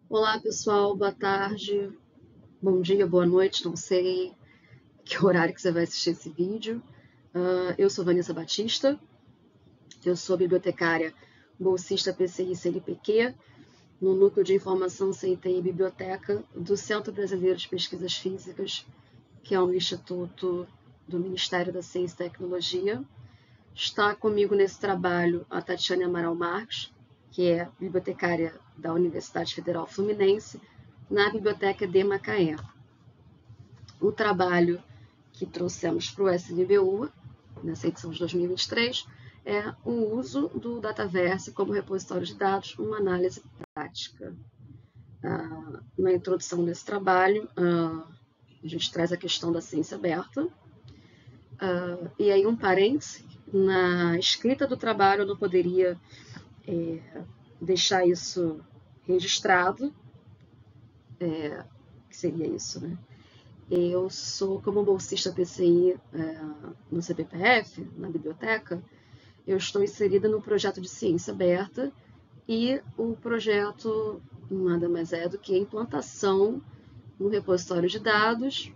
Olá, pessoal, boa tarde, bom dia, boa noite, não sei que horário que você vai assistir esse vídeo. Eu sou Vanessa Batista, eu sou bibliotecária bolsista PCI CNPq, no Núcleo de Informação CIT e Biblioteca do Centro Brasileiro de Pesquisas Físicas, que é um instituto do Ministério da Ciência e Tecnologia. Está comigo nesse trabalho a Tatiane Amaral Marques, que é bibliotecária da Universidade Federal Fluminense, na Biblioteca de Macaé. O trabalho que trouxemos para o SNBU, nessa edição de 2023, é o uso do Dataverse como repositório de dados, uma análise prática. Na introdução desse trabalho, a gente traz a questão da ciência aberta, e aí um parêntese, na escrita do trabalho eu não poderia deixar isso registrado, que seria isso, né? Eu sou, como bolsista PCI no CPPF, na biblioteca, eu estou inserida no projeto de ciência aberta e o projeto nada mais é do que a implantação no repositório de dados,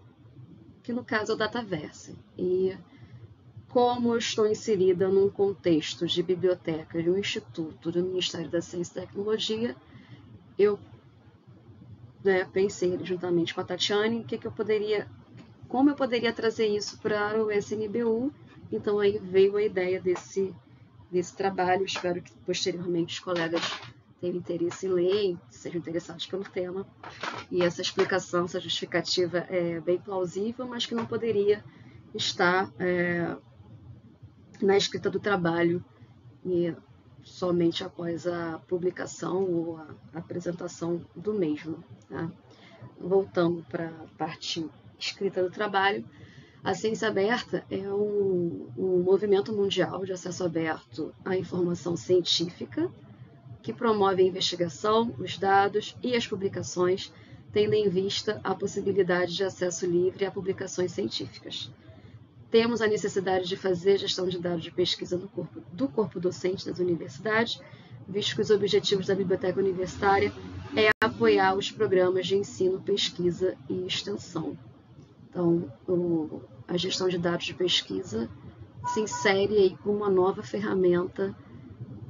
que no caso é o Dataverse. E como eu estou inserida num contexto de biblioteca de um instituto do Ministério da Ciência e Tecnologia, eu pensei juntamente com a Tatiane como eu poderia trazer isso para o SNBU. Então aí veio a ideia desse trabalho. Espero que posteriormente os colegas tenham interesse em ler, sejam interessados pelo tema. E essa explicação, essa justificativa é bem plausível, mas que não poderia estar na escrita do trabalho e somente após a publicação ou a apresentação do mesmo. Tá? Voltando para a parte escrita do trabalho, a ciência aberta é um movimento mundial de acesso aberto à informação científica que promove a investigação, os dados e as publicações, tendo em vista a possibilidade de acesso livre a publicações científicas. Temos a necessidade de fazer gestão de dados de pesquisa do corpo docente das universidades, visto que os objetivos da biblioteca universitária é apoiar os programas de ensino, pesquisa e extensão. Então, a gestão de dados de pesquisa se insere aí como uma nova ferramenta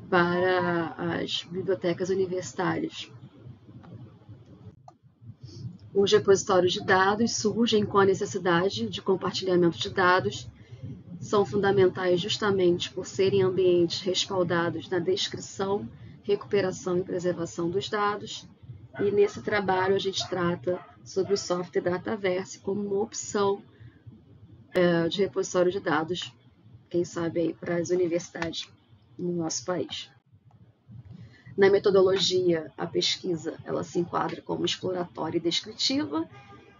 para as bibliotecas universitárias. Os repositórios de dados surgem com a necessidade de compartilhamento de dados, são fundamentais justamente por serem ambientes respaldados na descrição, recuperação e preservação dos dados. E nesse trabalho a gente trata sobre o software Dataverse como uma opção de repositório de dados, quem sabe aí para as universidades no nosso país. Na metodologia, a pesquisa ela se enquadra como exploratória e descritiva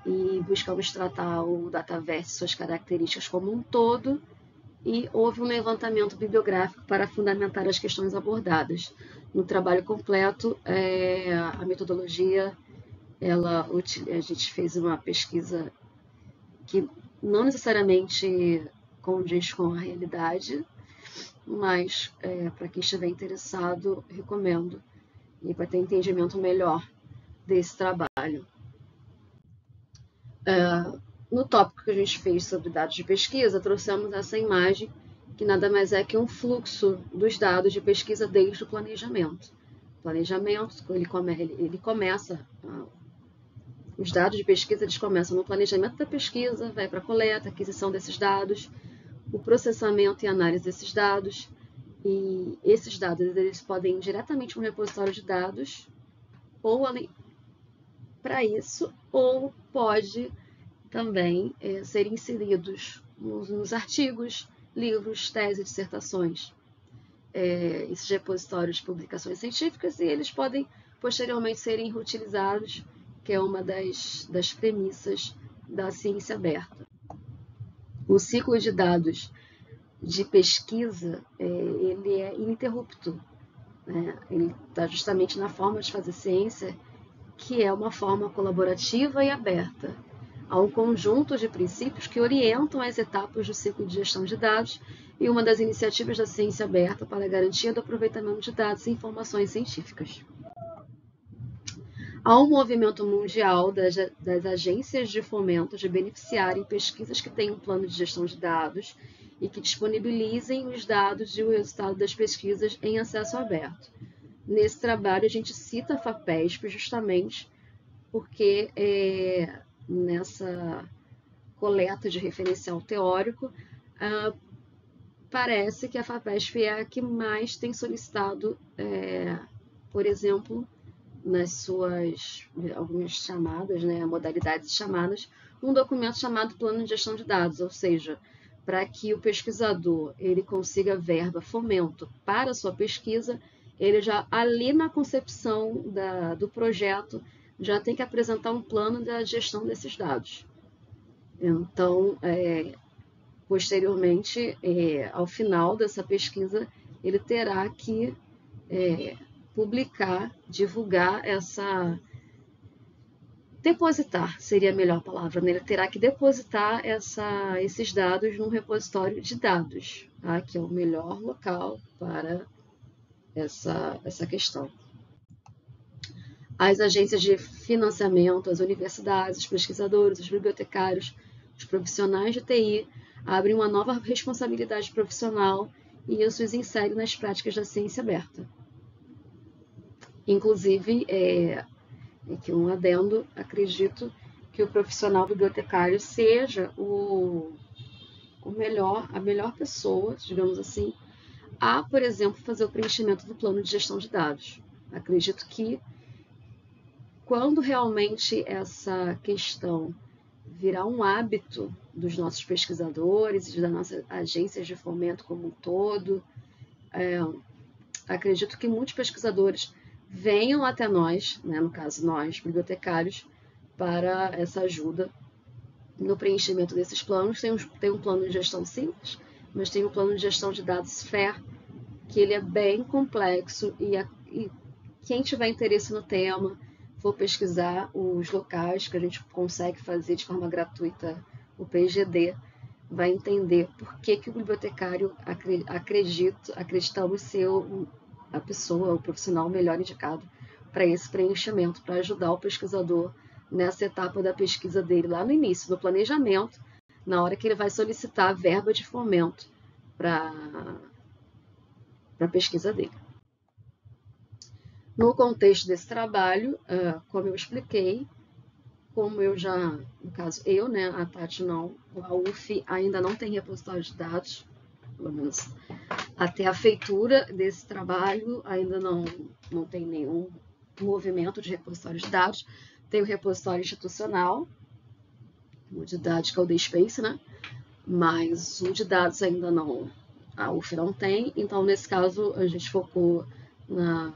e buscamos tratar o Dataverse e suas características como um todo, e houve um levantamento bibliográfico para fundamentar as questões abordadas. No trabalho completo, a metodologia, a gente fez uma pesquisa que não necessariamente condiz com a realidade, mas para quem estiver interessado, recomendo, e para ter entendimento melhor desse trabalho. No tópico que a gente fez sobre dados de pesquisa, trouxemos essa imagem, que nada mais é que um fluxo dos dados de pesquisa desde o planejamento. O planejamento, ele começa, os dados de pesquisa eles começam no planejamento da pesquisa, vai para a coleta, aquisição desses dados, o processamento e análise desses dados, e esses dados eles podem ir diretamente no repositório de dados, ou para isso, ou pode também ser inseridos nos artigos, livros, teses, dissertações, esses repositórios de publicações científicas, e eles podem posteriormente serem reutilizados, que é uma das premissas da ciência aberta. O ciclo de dados de pesquisa, ele é ininterrupto, né? Ele está justamente na forma de fazer ciência, que é uma forma colaborativa e aberta. Há um conjunto de princípios que orientam as etapas do ciclo de gestão de dados e uma das iniciativas da ciência aberta para a garantia do aproveitamento de dados e informações científicas. Há um movimento mundial das agências de fomento de beneficiarem pesquisas que tenham um plano de gestão de dados e que disponibilizem os dados e o resultado das pesquisas em acesso aberto. Nesse trabalho, a gente cita a FAPESP justamente porque nessa coleta de referencial teórico, parece que a FAPESP é a que mais tem solicitado, por exemplo, nas suas algumas chamadas, modalidades de chamadas, um documento chamado Plano de Gestão de Dados, ou seja, para que o pesquisador ele consiga verba, fomento para a sua pesquisa, ele já ali na concepção do projeto já tem que apresentar um plano da gestão desses dados. Então, posteriormente, ao final dessa pesquisa, ele terá que publicar, divulgar depositar seria a melhor palavra, né? Ele terá que depositar esses dados num repositório de dados, tá? Que é o melhor local para essa questão. As agências de financiamento, as universidades, os pesquisadores, os bibliotecários, os profissionais de TI abrem uma nova responsabilidade profissional e isso os insere nas práticas da ciência aberta. Inclusive, aqui um adendo, acredito que o profissional bibliotecário seja a melhor pessoa, digamos assim, a, por exemplo, fazer o preenchimento do plano de gestão de dados. Acredito que quando realmente essa questão virar um hábito dos nossos pesquisadores e das nossas agências de fomento como um todo, acredito que muitos pesquisadores venham até nós, no caso nós, bibliotecários, para essa ajuda no preenchimento desses planos. Tem um plano de gestão simples, mas tem um plano de gestão de dados FAIR, que ele é bem complexo e quem tiver interesse no tema, for pesquisar os locais que a gente consegue fazer de forma gratuita o PGD, vai entender por que o bibliotecário acreditamos ser a pessoa, o profissional melhor indicado para esse preenchimento, para ajudar o pesquisador nessa etapa da pesquisa dele, lá no início, no planejamento, na hora que ele vai solicitar a verba de fomento para a pesquisa dele. No contexto desse trabalho, como eu expliquei, como eu já, no caso eu, a Tati não, a UF ainda não tem repositório de dados, pelo menos até a feitura desse trabalho ainda não tem nenhum movimento de repositório de dados. Tem o repositório institucional, o de dados que é o DSpace, mas o de dados ainda não, a UF não tem, então nesse caso a gente focou no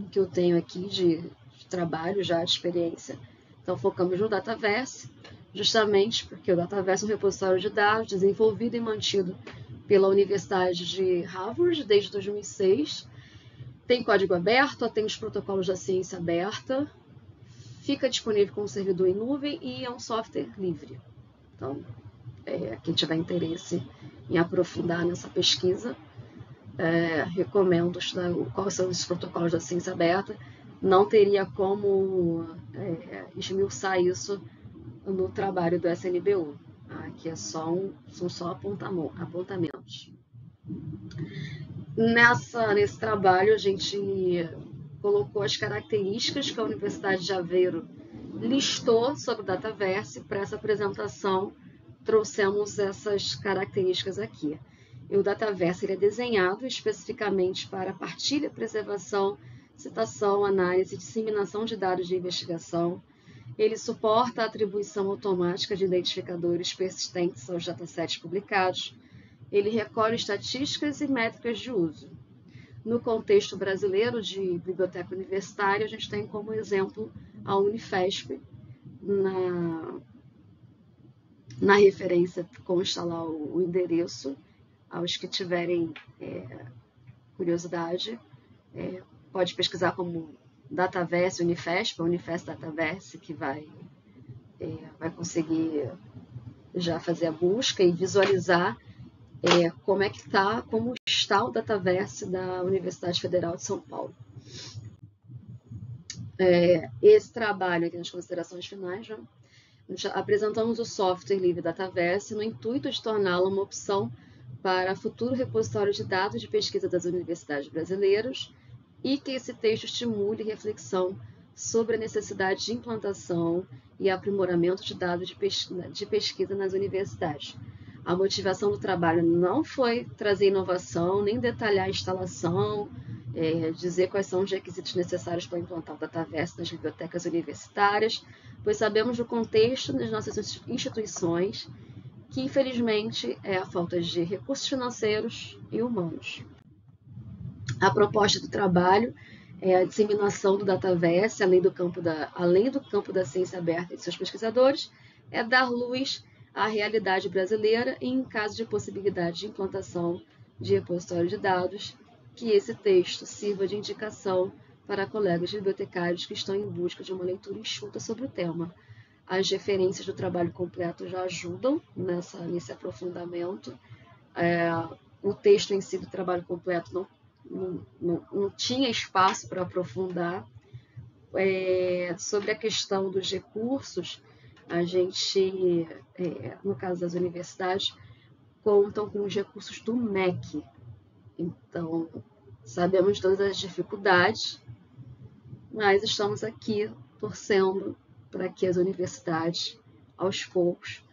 que eu tenho aqui de trabalho já, de experiência. Então focamos no Dataverse, justamente porque o Dataverse é um repositório de dados desenvolvido e mantido pela Universidade de Harvard desde 2006. Tem código aberto, atende os protocolos da ciência aberta, fica disponível como servidor em nuvem e é um software livre. Então, quem tiver interesse em aprofundar nessa pesquisa, recomendo estudar quais são os protocolos da ciência aberta. Não teria como esmiuçar isso no trabalho do SNBU. Aqui são só apontamentos. Nesse trabalho, a gente colocou as características que a Universidade de Aveiro listou sobre o Dataverse. Para essa apresentação, trouxemos essas características aqui. E o Dataverse ele é desenhado especificamente para partilha, preservação, citação, análise e disseminação de dados de investigação. Ele suporta a atribuição automática de identificadores persistentes aos datasets publicados. Ele recolhe estatísticas e métricas de uso. No contexto brasileiro de biblioteca universitária, a gente tem como exemplo a Unifesp. Na referência consta lá o endereço. Aos que tiverem curiosidade, pode pesquisar como Dataverse Unifesp, Unifesp Dataverse, que vai conseguir já fazer a busca e visualizar como está o Dataverse da Universidade Federal de São Paulo. esse trabalho aqui nas considerações finais, né? Apresentamos o software livre Dataverse no intuito de torná-lo uma opção para futuro repositório de dados de pesquisa das universidades brasileiras e que esse texto estimule reflexão sobre a necessidade de implantação e aprimoramento de dados de pesquisa nas universidades. A motivação do trabalho não foi trazer inovação, nem detalhar a instalação, dizer quais são os requisitos necessários para implantar o Dataverse nas bibliotecas universitárias, pois sabemos do contexto das nossas instituições, que infelizmente é a falta de recursos financeiros e humanos. A proposta do trabalho é a disseminação do Dataverse, além do campo da ciência aberta e de seus pesquisadores, é dar luz à realidade brasileira e, em caso de possibilidade de implantação de repositório de dados, que esse texto sirva de indicação para colegas bibliotecários que estão em busca de uma leitura enxuta sobre o tema. As referências do trabalho completo já ajudam nesse aprofundamento. O texto em si do trabalho completo não tinha espaço para aprofundar. Sobre a questão dos recursos, a gente, no caso das universidades, contam com os recursos do MEC. Então, sabemos todas as dificuldades, mas estamos aqui torcendo para que as universidades, aos poucos,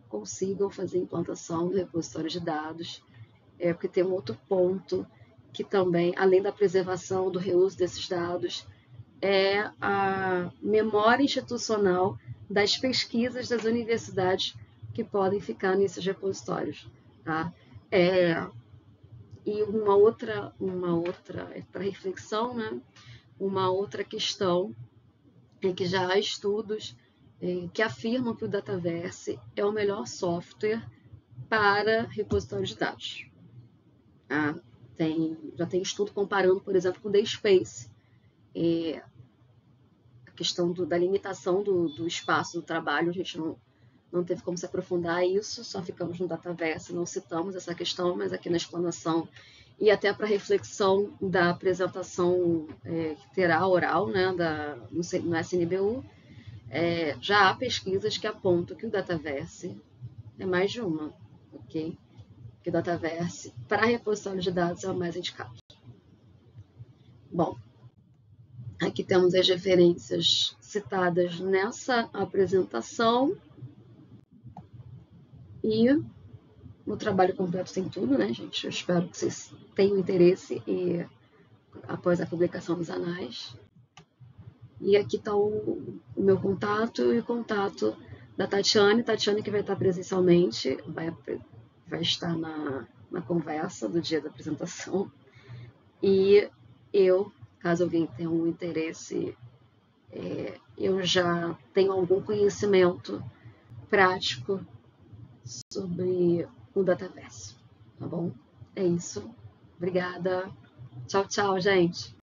consigam fazer a implantação do repositório de dados, porque tem um outro ponto que também, além da preservação do reuso desses dados, é a memória institucional das pesquisas das universidades que podem ficar nesses repositórios. Tá? E uma outra para reflexão, né? Uma outra questão é que já há estudos que afirmam que o Dataverse é o melhor software para repositório de dados. Já tem estudo comparando, por exemplo, com o DSpace. A questão da limitação do espaço do trabalho, a gente não teve como se aprofundar a isso, só ficamos no Dataverse, não citamos essa questão, mas aqui na explanação e até para reflexão da apresentação que terá oral, né, no SNBU, já há pesquisas que apontam que o Dataverse é mais de uma, ok? Que o Dataverse, para repositório de dados, é o mais indicado. Bom, aqui temos as referências citadas nessa apresentação e no trabalho completo tem tudo, né, gente? Eu espero que vocês tenham interesse após a publicação dos anais. E aqui está o meu contato e o contato da Tatiane. Tatiane que vai estar presencialmente, vai estar na conversa do dia da apresentação. E eu, caso alguém tenha um interesse, eu já tenho algum conhecimento prático sobre o Dataverse, tá bom? É isso. Obrigada. Tchau, tchau, gente.